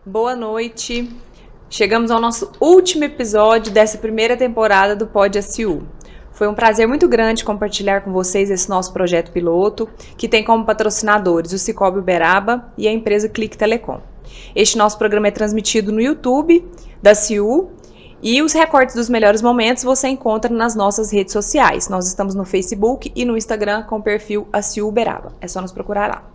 Boa noite. Chegamos ao nosso último episódio dessa primeira temporada do Pod SU. Foi um prazer muito grande compartilhar com vocês esse nosso projeto piloto, que tem como patrocinadores o Cicobi Uberaba e a empresa Clique Telecom. Este nosso programa é transmitido no YouTube da CIU e os recortes dos melhores momentos você encontra nas nossas redes sociais. Nós estamos no Facebook e no Instagram com o perfil CIU Uberaba. É só nos procurar lá.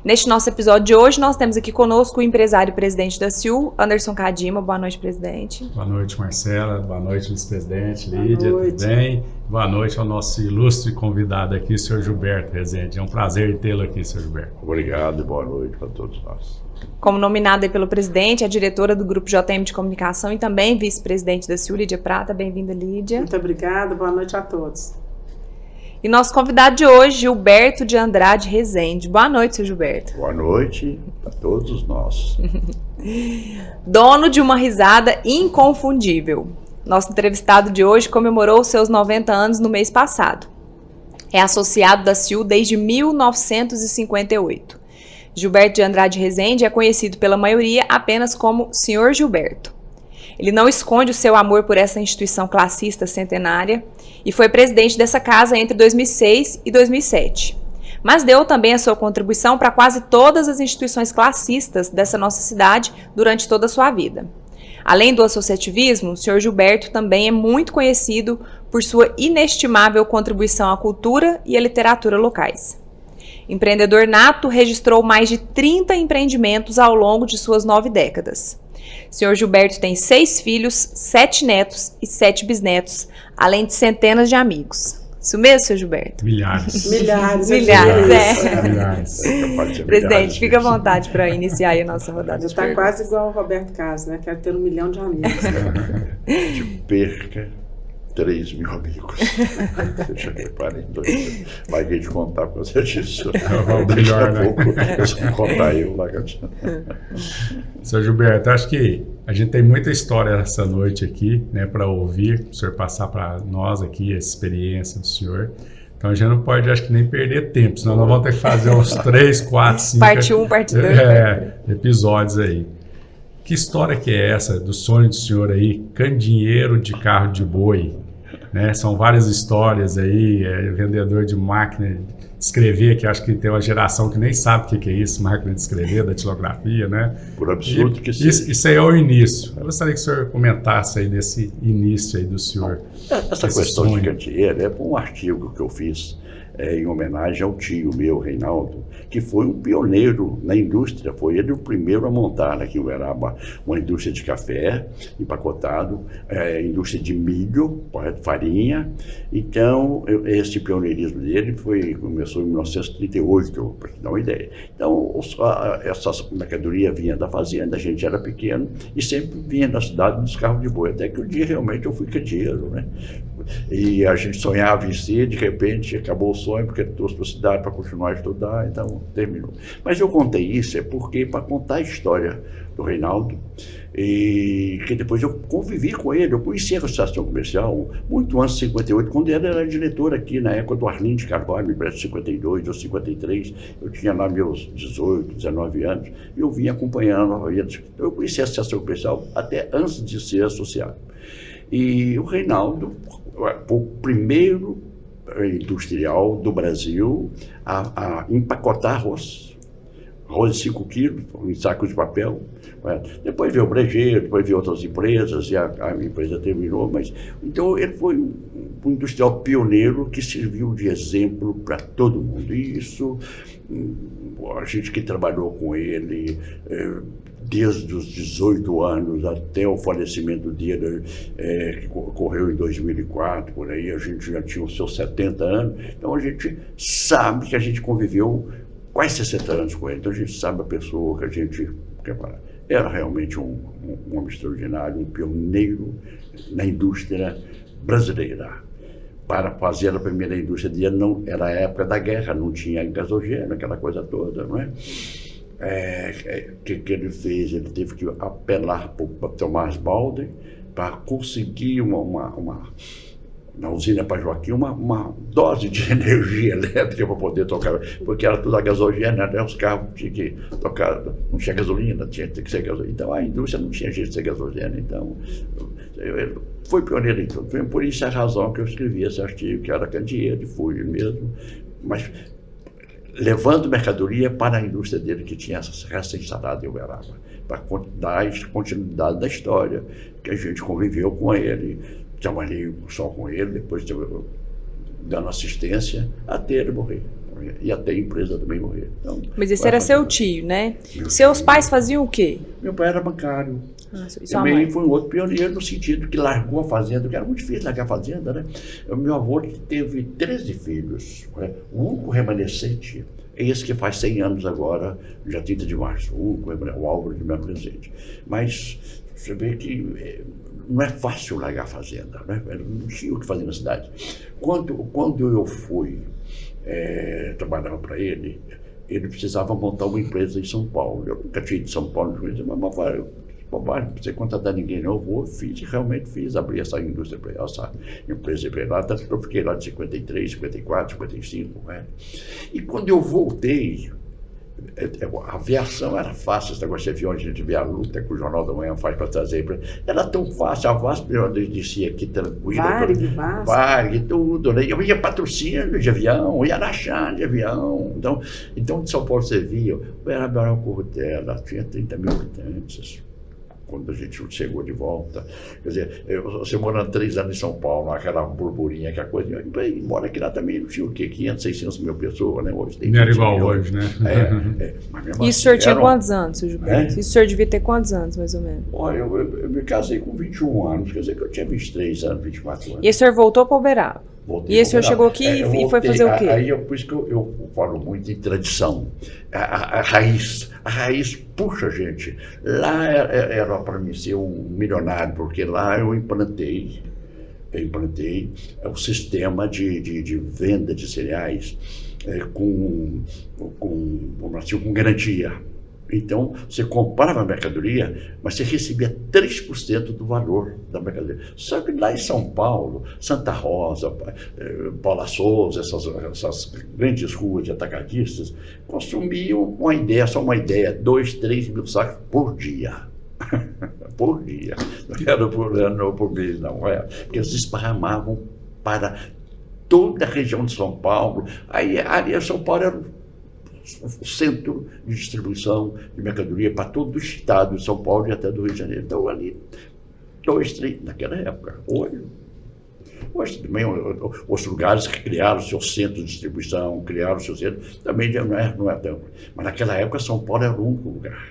Neste nosso episódio de hoje, nós temos aqui conosco o empresário e presidente da CIU, Anderson Cadima. Boa noite, presidente. Boa noite, Marcela. Boa noite, vice-presidente Lídia. Tudo bem? Boa noite ao nosso ilustre convidado aqui, o senhor Gilberto Rezende. É um prazer tê-lo aqui, senhor Gilberto. Obrigado e boa noite para todos nós. Como nominada pelo presidente, a diretora do Grupo JM de Comunicação e também vice-presidente da CIU, Lídia Prata. Bem-vinda, Lídia. Muito obrigada. Boa noite a todos. E nosso convidado de hoje, Gilberto de Andrade Rezende. Boa noite, seu Gilberto. Boa noite a todos nós. Dono de uma risada inconfundível. Nosso entrevistado de hoje comemorou seus 90 anos no mês passado. É associado da CIU desde 1958. Gilberto de Andrade Rezende é conhecido pela maioria apenas como Senhor Gilberto. Ele não esconde o seu amor por essa instituição classista centenária e foi presidente dessa casa entre 2006 e 2007. Mas deu também a sua contribuição para quase todas as instituições classistas dessa nossa cidade durante toda a sua vida. Além do associativismo, o Sr. Gilberto também é muito conhecido por sua inestimável contribuição à cultura e à literatura locais. Empreendedor nato, registrou mais de 30 empreendimentos ao longo de suas 9 décadas. Sr. Gilberto tem 6 filhos, 7 netos e 7 bisnetos, além de centenas de amigos. Isso mesmo, Sr. Gilberto? Milhares. Milhares, é. Milhares. Presidente, fica à vontade para iniciar aí a nossa rodada. Já está quase igual o Roberto Carlos, né? Quero ter 1 milhão de amigos. De perca 3 mil amigos. Deixa eu preparar em 2 anos. Vai que a gente contar por causa disso. Daqui a pouco eu vou contar eu lá. Senhor Gilberto, acho que a gente tem muita história essa noite aqui, né, para ouvir, o senhor passar para nós aqui essa experiência do senhor. Então a gente não pode, acho que, nem perder tempo, senão nós vamos ter que fazer uns 3, 4, 5... Parte 1, parte 2. Episódios aí. Que história que é essa do sonho do senhor aí, candinheiro de carro de boi? Né? São várias histórias aí, vendedor de máquina de escrever, que acho que tem uma geração que nem sabe o que é isso, máquina de escrever, datilografia, né? Por absurdo que seja. Isso aí é o início. Eu gostaria que o senhor comentasse aí desse início aí do senhor. Essa questão de candeeiro é um artigo que eu fiz em homenagem ao tio meu, Reinaldo, que foi um pioneiro na indústria. Foi ele o primeiro a montar aqui em Uberaba uma indústria de café empacotado, indústria de milho, farinha. Então, esse pioneirismo dele começou em 1938, para te dar uma ideia. Então, essa mercadoria vinha da fazenda, a gente era pequeno e sempre vinha da cidade dos carros de boi, até que um dia realmente eu fui candeeiro, né? E a gente sonhava em ser, de repente acabou o sonho, porque trouxe para a cidade para continuar a estudar, então terminou. Mas eu contei isso para contar a história do Reinaldo, e que depois eu convivi com ele, eu conheci a Associação Comercial muito antes de 58, quando ele era diretor aqui, na época do Arlindo de Carvalho, em 52 ou 53, eu tinha lá meus 18, 19 anos, e eu vinha acompanhando a vida. Então eu conheci a Associação Comercial até antes de ser associado. E o Reinaldo foi o primeiro industrial do Brasil a empacotar arroz de 5 quilos em sacos de papel. Depois veio o Brejeiro, depois veio outras empresas e a empresa terminou, mas então ele foi um industrial pioneiro que serviu de exemplo para todo mundo. E isso, a gente que trabalhou com ele desde os 18 anos até o falecimento dele, que ocorreu em 2004, por aí, a gente já tinha os seus 70 anos, então a gente sabe que a gente conviveu quase 60 anos com ele, então a gente sabe a pessoa que a gente preparar. Era realmente um homem extraordinário, um pioneiro na indústria brasileira. Para fazer a primeira indústria dele, não, era a época da guerra, não tinha gasogênio, aquela coisa toda, não é? Que ele fez? Ele teve que apelar para Tomás Baldi para conseguir uma na usina para Joaquim uma dose de energia elétrica para poder tocar, porque era tudo a gasogênio, né? Os carros tinham que tocar, não tinha gasolina, tinha que ser gasolina. Então a indústria não tinha jeito de ser gasolina. Então, foi pioneiro em tudo. Foi por isso a razão que eu escrevi esse artigo, que era candeeiro, fui mesmo, mas levando mercadoria para a indústria dele, que tinha recém-instalada em Uberaba, para dar continuidade da história, que a gente conviveu com ele. Trabalhei só com ele, depois dando assistência até ele morrer. E até a empresa também morrer. Então, mas esse era seu tio, né? Seus pais faziam o quê? Meu pai era bancário. E sua mãe? Também foi um outro pioneiro no sentido que largou a fazenda, que era muito difícil largar a fazenda, né? O meu avô teve 13 filhos. Né? O único remanescente é esse que faz 100 anos agora, dia 30 de março. O Álvaro de Melo Rezende. Mas você vê que não é fácil largar a fazenda, né? Não tinha o que fazer na cidade. Quando eu fui trabalhar para ele precisava montar uma empresa em São Paulo. Eu nunca tinha ido de São Paulo, mas bobagem, não precisa contratar ninguém, não. Eu realmente fiz, abri essa indústria, essa empresa para lá, tanto que eu fiquei lá de 53, 54, 55, né? E quando eu voltei, a aviação era fácil, esse negócio de avião, a gente vê a luta que o Jornal da Manhã faz para trazer. Era tão fácil, a VASP descia aqui tranquila. Varig, tudo, né? Eu ia patrocínio de avião, ia Araxá de avião. Então de São Paulo você via, era Barão Corrutela, tinha 30 mil habitantes. Quando a gente chegou de volta, quer dizer, você morando 3 anos em São Paulo, aquela burburinha, aquela coisa, embora aqui lá também não tinha o quê? 500, 600 mil pessoas, né? Hoje tem não era igual hoje, né? Mas mesmo E o assim, senhor tinha quantos anos, seu Gilberto? E o senhor devia ter quantos anos, mais ou menos? Olha, eu me casei com 21 anos, quer dizer que eu tinha 23 anos, 24 anos. E o senhor voltou para Uberaba? E o senhor chegou aqui e foi fazer o quê? Por isso que eu falo muito em tradição. A raiz puxa, gente. Lá era para mim ser um milionário, porque lá eu implantei o sistema de venda de cereais com garantia. Então, você comprava a mercadoria, mas você recebia 3% do valor da mercadoria. Só que lá em São Paulo, Santa Rosa, Paula Souza, essas grandes ruas de atacadistas, consumiam só uma ideia, 2, 3 mil sacos por dia. Por dia. Não era por ano ou por mês, não era. Porque eles esparramavam para toda a região de São Paulo. Aí a área de São Paulo era o centro de distribuição de mercadoria para todo o estado de São Paulo e até do Rio de Janeiro. Então, ali, 2, 3, naquela época. Hoje também, os lugares que criaram o seu centro de distribuição, criaram o seu centro, também não é tão. Mas naquela época, São Paulo era o único lugar.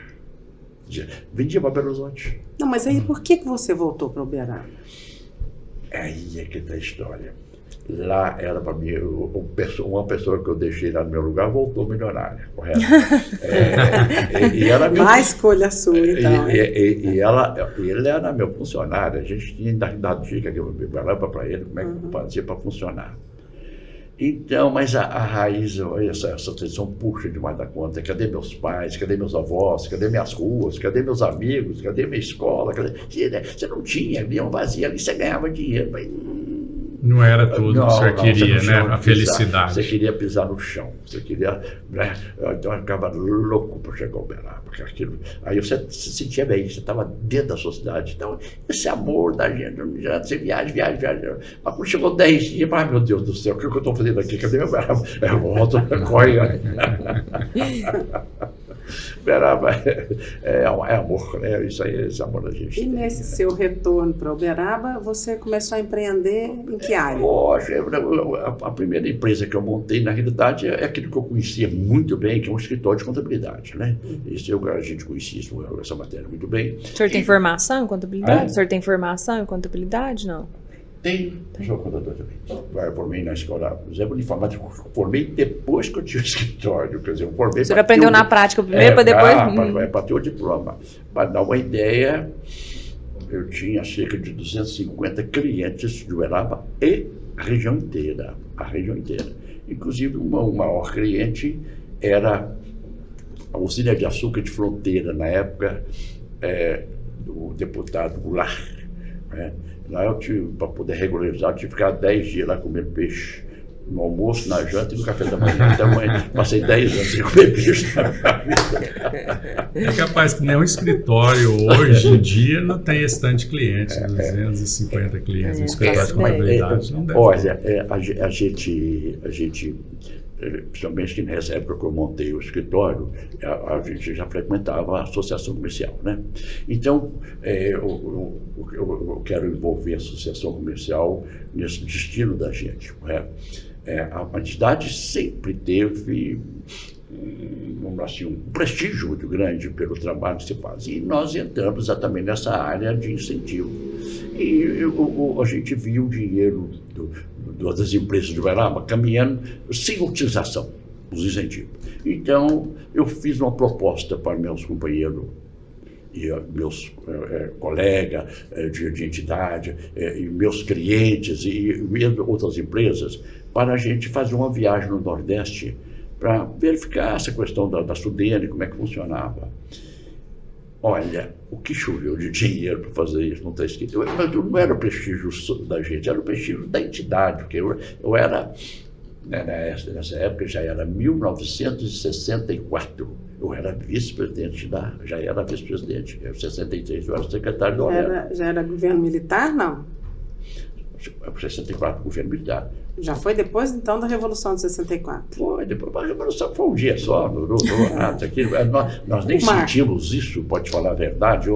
Vendia para Belo Horizonte. Não, mas aí por que você voltou para Uberaba? Aí é que está a história. Lá era para mim, uma pessoa que eu deixei lá no meu lugar voltou milionária, correto? Má escolha sua, então. E ele era meu funcionário, a gente tinha dado dica que eu falava para ele como é que fazia para funcionar. Então, mas a raiz, essa tradição puxa demais da conta. Cadê meus pais? Cadê meus avós? Cadê minhas ruas? Cadê meus amigos? Cadê minha escola? Você não tinha, avião vazio ali, você ganhava dinheiro. Mas não era tudo que o senhor queria, né? A felicidade. Você queria pisar no chão, você queria. Né? Então eu ficava louco para chegar ao Uberaba. Aí você se sentia bem, você estava dentro da sociedade. Então, esse amor da gente, você viaja. Mas quando chegou 10 dias, eu falei, meu Deus do céu, o que eu estou fazendo aqui? Cadê meu Uberaba? Eu volto, corre. Uberaba é amor, né? Isso aí é esse amor da gente. E nesse seu retorno para Uberaba, você começou a empreender em que área? A primeira empresa que eu montei, na realidade, é aquilo que eu conhecia muito bem, que é um escritório de contabilidade, né? A gente conhecia essa matéria muito bem. O senhor tem formação em contabilidade? O senhor tem formação em contabilidade, não? Tem. Sou contador também. Eu formei na escola, por exemplo, de informática, formei depois que eu tinha o escritório. Quer dizer, eu formei. O senhor aprendeu na prática primeiro para depois. Para ter o diploma. Para dar uma ideia, eu tinha cerca de 250 clientes de Uberaba e a região inteira. Inclusive, o maior cliente era a usina de açúcar de Fronteira, na época, do deputado Goulart. né? Lá eu tive, para poder regularizar, eu tive que ficar 10 dias lá comendo peixe. No almoço, na janta e no café da manhã. Até amanhã. Passei 10 anos sem comer peixe na minha vida. É capaz que nenhum escritório hoje em dia não tem esse tanto de clientes, 250 clientes no escritório de contabilidade. Não deve. Olha, a gente, principalmente nessa época que eu montei o escritório, a gente já frequentava a associação comercial, né? Então, eu quero envolver a associação comercial nesse destino da gente, correto? A entidade sempre teve vamos assim, um prestígio muito grande pelo trabalho que se faz. E nós entramos exatamente nessa área de incentivo. E a gente viu o dinheiro das empresas de Uberaba caminhando sem utilização, os incentivos. Então, eu fiz uma proposta para meus companheiros e meus colegas de entidade, e meus clientes e outras empresas, para a gente fazer uma viagem no Nordeste para verificar essa questão da Sudene, como é que funcionava. Olha, o que choveu de dinheiro para fazer isso, não está escrito. Não era o prestígio da gente, era o prestígio da entidade, porque eu era, nessa época já era 1964, eu era vice-presidente já era vice-presidente, em 63 eu era secretário da ONU. Já era governo militar, não? 64, governo militar. Já foi depois, então, da Revolução de 64? Foi, depois a Revolução foi um dia só, não durou nada. Nós nem sentimos isso, pode falar a verdade.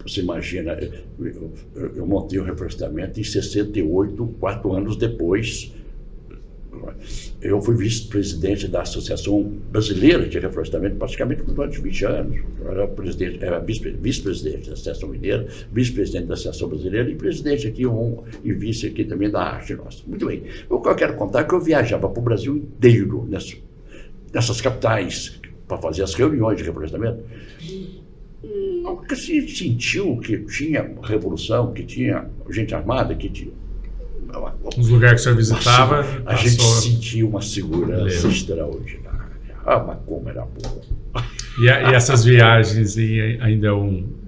Você imagina, eu montei o reflorestamento em 68, 4 anos depois. Eu fui vice-presidente da Associação Brasileira de Reflorestamento praticamente por mais de 20 anos. Eu era vice-presidente da Associação Mineira, vice-presidente da Associação Brasileira e presidente aqui, e vice aqui também da arte nossa. Muito bem. O que eu quero contar é que eu viajava para o Brasil inteiro, nessas capitais, para fazer as reuniões de reflorestamento. Nunca se sentiu que tinha revolução, que tinha gente armada, que tinha... Os lugares que o senhor visitava... A gente sentia uma segurança extraordinária. Mas como era bom. E essas viagens ainda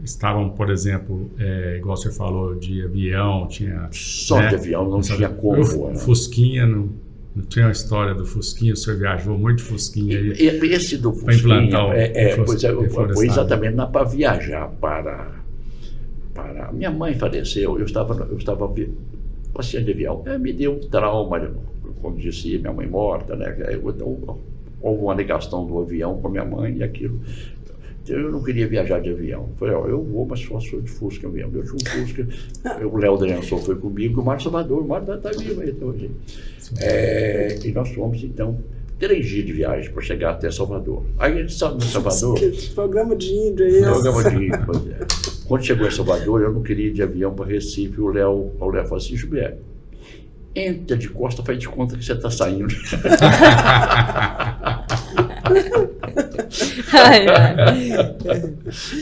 estavam, por exemplo, igual o senhor falou, de avião, tinha... Só de avião, não tinha como. Fusquinha, não tinha a história do Fusquinha, o senhor viajou muito de Fusquinha. Esse do Fusquinha foi exatamente para viajar para... Minha mãe faleceu, eu estava passeando de avião, me deu um trauma, como disse, minha mãe morta, né? Então, houve uma ligação do avião com a minha mãe e aquilo. Eu não queria viajar de avião. Falei, eu vou, mas só sou de Fusca mesmo. Eu tinha um Fusca, o Léo Drenson foi comigo, o Mário Salvador, o Mário está vivo aí até hoje. E nós fomos, então, 3 dias de viagem para chegar até Salvador. Aí a gente saiu de Salvador. Programa de índio aí. Programa de índio, pois é. Quando chegou em Salvador, eu não queria ir de avião para Recife, o Léo falou assim, Gilberto, entra de costa, faz de conta que você está saindo.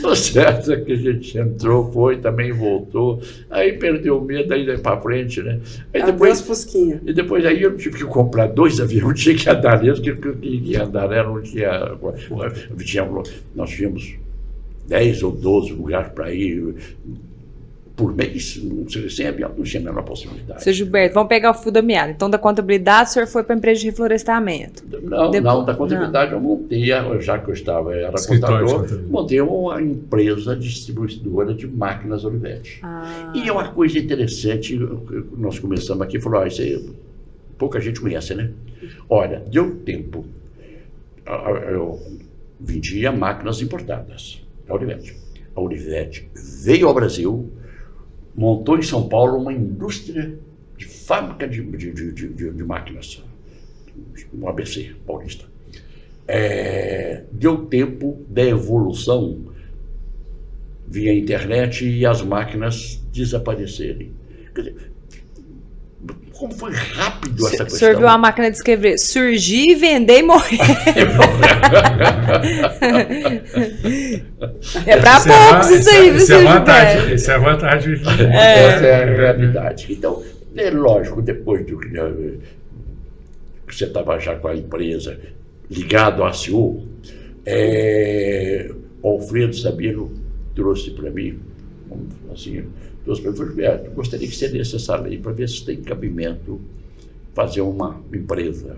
O certo é que a gente entrou, foi, também voltou, aí perdeu o medo, aí daí para frente, né? Aí depois Fusquinha. E depois aí eu tive que comprar 2 aviões, tinha que andar mesmo, que eu queria andar, né? Não tinha, nós tínhamos 10 ou 12 lugares para ir por mês, sem avião, não tinha a menor possibilidade. Seu Gilberto, vamos pegar o fio da meada. Então, da contabilidade, o senhor foi para a empresa de reflorestamento? Não, da contabilidade eu montei, já que eu era contador, montei uma empresa distribuidora de máquinas Olivetti. E é uma coisa interessante, nós começamos aqui e falou, isso aí pouca gente conhece, né? Olha, deu tempo, eu vendia máquinas importadas da Olivetti. A Olivetti veio ao Brasil, montou em São Paulo uma indústria de fábrica de máquinas, no ABC paulista. Deu tempo da evolução via internet e as máquinas desaparecerem. Quer dizer, como foi rápido essa questão. O senhor viu a máquina de escrever surgir, vender e morrer. É para poucos isso aí, isso é vantagem. Isso é vantagem. Essa é a realidade. Então, é lógico, depois do que você estava já com a empresa ligado à CIU, o Alfredo Sabino trouxe para mim assim, duas pessoas, Gilberto, gostaria que você lesse essa lei para ver se tem cabimento fazer uma empresa.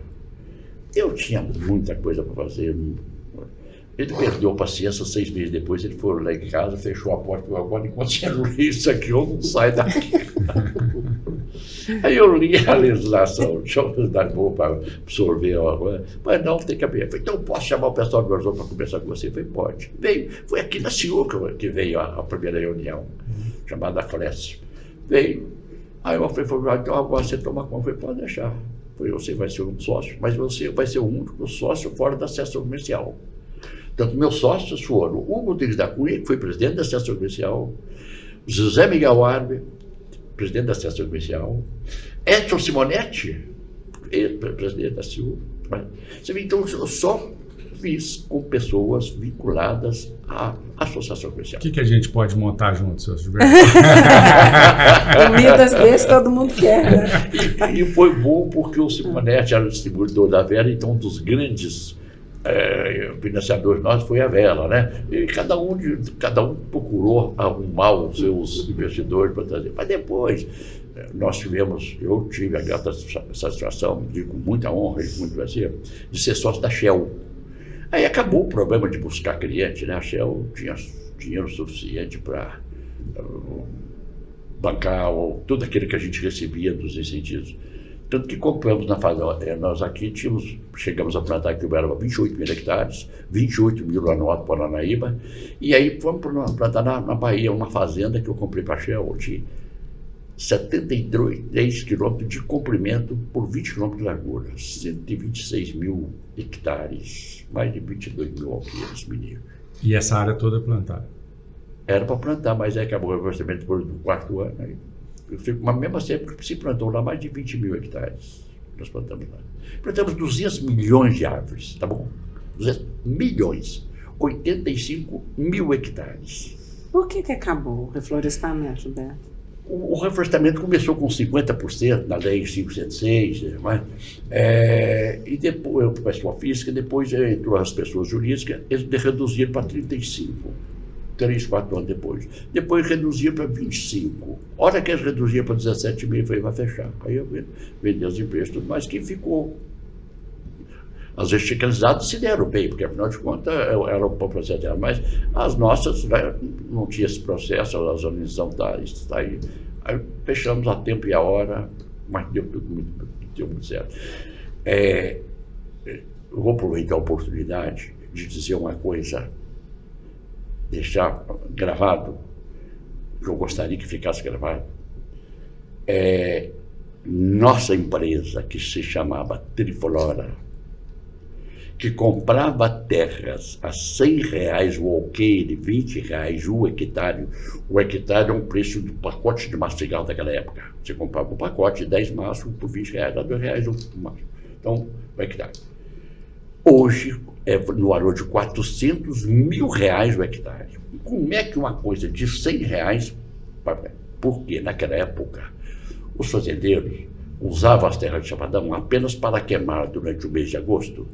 Eu tinha muita coisa para fazer. Ele perdeu a paciência, 6 meses depois ele foi lá em casa, fechou a porta e falou, agora enquanto você não lê isso aqui, eu não saio daqui. Aí eu li a legislação, tinha uma legislação boa para absorver, mas não, tem que abrir. Eu falei, então posso chamar o pessoal do Brasil para conversar com você? Eu falei, pode. Veio, foi aqui na CIU que veio a primeira reunião, chamada Flex. Veio, aí eu falei, então agora você toma conta. Eu falei, pode deixar. Eu falei, você vai ser um sócio, mas você vai ser o único sócio fora da assessoria comercial. Então, meus sócios foram Hugo Rodrigues da Cunha, que foi presidente da assessoria comercial, José Miguel Arbe, presidente da assessoria comercial, Edson Simonetti, presidente da CIU. Então, eu só fiz com pessoas vinculadas à associação comercial. O que a gente pode montar junto, seu Gilberto? Comidas desse todo mundo quer, né? E foi bom porque o Simonetti era o distribuidor da Vera, então um dos grandes financiadores nossos foi a Vela, né? E cada um procurou arrumar os seus investidores para trazer. Mas depois eu tive a grata satisfação, com muita honra e muito prazer, de ser sócio da Shell. Aí acabou o problema de buscar cliente, né? A Shell tinha dinheiro suficiente para bancar tudo aquilo que a gente recebia dos incentivos. Tanto que compramos na fazenda, nós aqui chegamos a plantar aqui o Uberaba 28 mil hectares, 28 mil lá no Alto Paranaíba, e aí fomos plantar na Bahia, uma fazenda que eu comprei para a Shell, tinha 73 quilômetros de comprimento por 20 quilômetros de largura, 126 mil hectares, mais de 22 mil alqueires, menino. E essa área toda plantada? Era para plantar, mas aí acabou o reflorestamento depois do 4º ano, aí. Mas mesmo assim, se plantou lá mais de 20 mil hectares. Nós plantamos lá. Plantamos 200 milhões de árvores, tá bom? 200 milhões. 85 mil hectares. Por que acabou o reflorestamento, Gilberto? O reflorestamento começou com 50% na lei 506, né? E depois, o pessoal física, depois entrou as pessoas jurídicas, eles reduziram para 35%. 3, 4 anos depois. Depois reduzia para 25. A hora que eles reduziam para 17,5, eu falei, vai fechar. Aí eu vendi as empresas, tudo mais, que ficou. As verticalizadas se deram bem, porque afinal de contas era um processo dela, mas as nossas, né, não tinha esse processo, a organização está aí. Aí fechamos a tempo e a hora, mas deu muito certo. Eu vou aproveitar a oportunidade de dizer uma coisa, deixar gravado, que eu gostaria que ficasse gravado. Nossa empresa, que se chamava Triflora, que comprava terras a R$100 o alqueire, R$20 o hectare. O hectare é um preço do pacote de maço de cigarro daquela época. Você comprava um pacote de 10 maços por R$20, dá R$2 o maço. Então, o hectare. Hoje, é no valor de R$400 mil o hectare. Como é que uma coisa de R$100... Porque naquela época, os fazendeiros usavam as terras de chapadão apenas para queimar durante o mês de agosto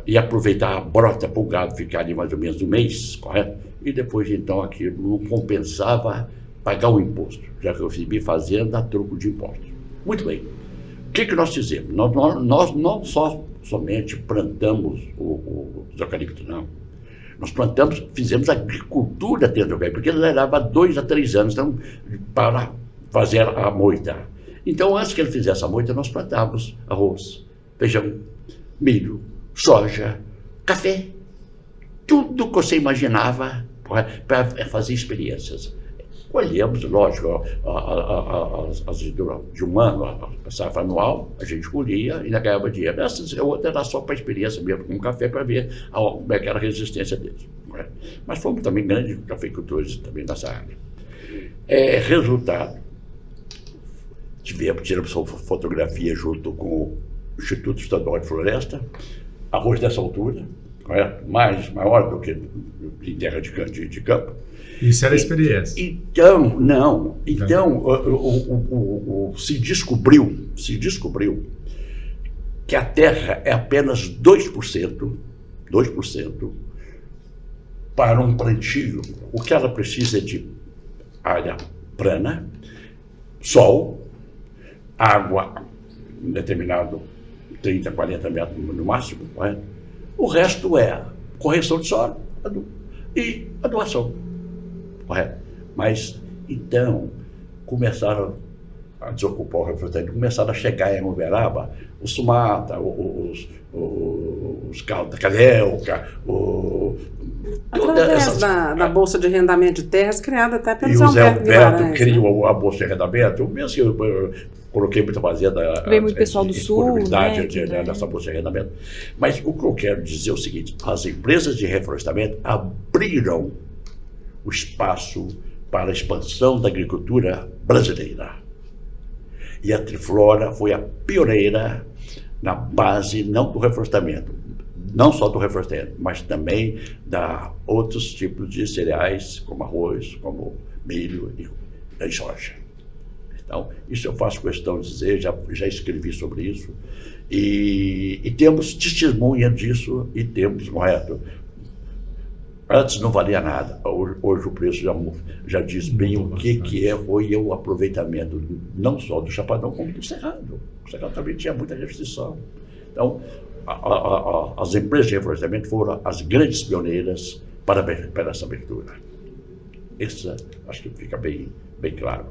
e aproveitar a brota para o gado ficar ali mais ou menos um mês, correto? E depois, então, aquilo não compensava pagar o imposto, já que eu recebi fazenda a troco de impostos. Muito bem. O que nós fizemos? Nós não somente plantamos os eucaliptos, não. Nós fizemos agricultura dentro do eucalipto, porque ele levava 2 a 3 anos para fazer a moita. Então, antes que ele fizesse a moita, nós plantávamos arroz, feijão, milho, soja, café, tudo que você imaginava para fazer experiências. Colhemos, lógico, de um ano, a safra anual, a gente colhia e ainda ganhava dinheiro. Essa outra era só para experiência mesmo, com café, para ver como é que era a resistência deles. Mas fomos também grandes cafeicultores também nessa área. Resultado, tiramos fotografia junto com o Instituto Estadual de Floresta, arroz dessa altura, maior do que em terra de campo. Isso era a experiência. Então, se descobriu que a terra é apenas 2% para um plantio. O que ela precisa é de área plana, sol, água em determinado 30, 40 metros no máximo, correto? O resto é correção de solo e adubação, correto? Mas, então, começaram a desocupar o reflorestamento, começaram a chegar em Uberaba os sumata, os carros da Cadelca, através da Bolsa de Arrendamento de Terras, criada até pelo e o Zé Alberto Guimarães, criou a Bolsa de Arrendamento. Eu mesmo eu coloquei muita fazenda. Veio muito pessoal do Sul, né, nessa Bolsa de Arrendamento. Mas o que eu quero dizer é o seguinte: as empresas de reflorestamento abriram o espaço para a expansão da agricultura brasileira. E a Triflora foi a pioneira na base não do reflorestamento, não só do reflorestamento, mas também da outros tipos de cereais, como arroz, como milho e soja. Então, isso eu faço questão de dizer, já escrevi sobre isso, e temos testemunha disso, e temos, correto? Antes não valia nada, hoje o preço já diz bem o que foi o aproveitamento, não só do Chapadão, como do Cerrado. O Cerrado também tinha muita restrição. Então, as empresas de reflorestamento foram as grandes pioneiras para essa abertura. Essa acho que fica bem claro.